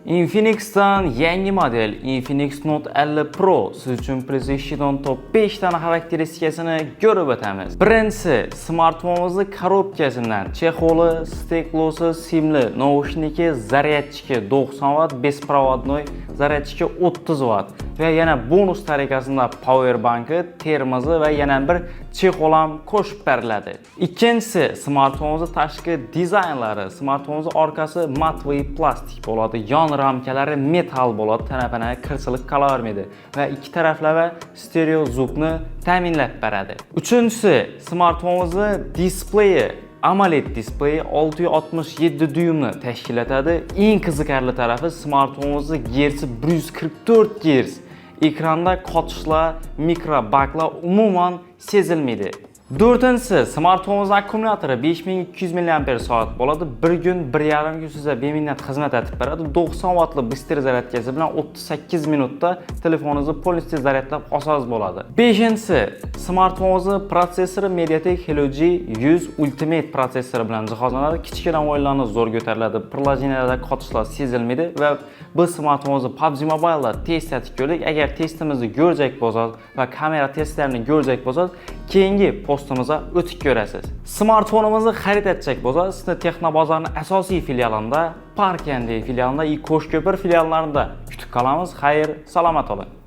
Infinix'dan yangi model Infinix Note 50 Pro siz uchun PlayStation Top 5 tane xarakteristikasini ko'rib o'tamiz. Birinchisi, smartfonimizni korobkasidan chexoli, steklosi, simli, naushniki, zaryadchiki 90 Watt, bespроводной zaryadchiki 30 Watt va yana bonus tariqasida power banki, termozi va yana bir chexol ham qo'shib beriladi. Ikkinchisi, smartfonimiz tashqi dizaynlari. Smartfonimiz orqasi matviy plastik bo'ladi. Yon ramkalari metal bo'ladi, tanapana qirchiliq qolavermaydi va ikki taraflama stereo zvukni ta'minlab beradi. Uchinchisi, smartfonimiz displeyi AMOLED display 667 dyumni tashkil etadi. Eng qiziqarli tarafi smartfonimiz gersi 144 Hz. Ekranda qotishlar, mikro baklar umuman sezilmaydi. Dördüncüsü, smartfonimiz akkumulyatori 5200 mAh bo'ladi. Bir gün, 1,5 gün sizə beminnət xizmət etib beradi. 90 wattlı bistri zaryadkası bilan 38 minutda telefonunuzu polностью zaryadlab olsangiz bo'ladi. Beshinchisi, smartfonimiz prosessoru MediaTek Helio G100 Ultimate prosessori bilan jihozlanadi. Kichkina o'yinlarni zo'r ko'tariladi. Prilojeniyada qotishlar sezilmaydi va biz smartfonimizni PUBG Mobile'da test etib ko'rdik. Agar testimizni ko'rjak bo'lsangiz va kamera testlarini ko'rjak bo'lsangiz, keyingi postimizga o'tib ko'rasiz. Smartfonimizni xarid etsak bo'lsangiz, sizni Texnobozorning asosiy filialida, Park Endi filialida, Qo'shko'pir filiallarida kutib qolamiz. Xayr, salomat bo'ling.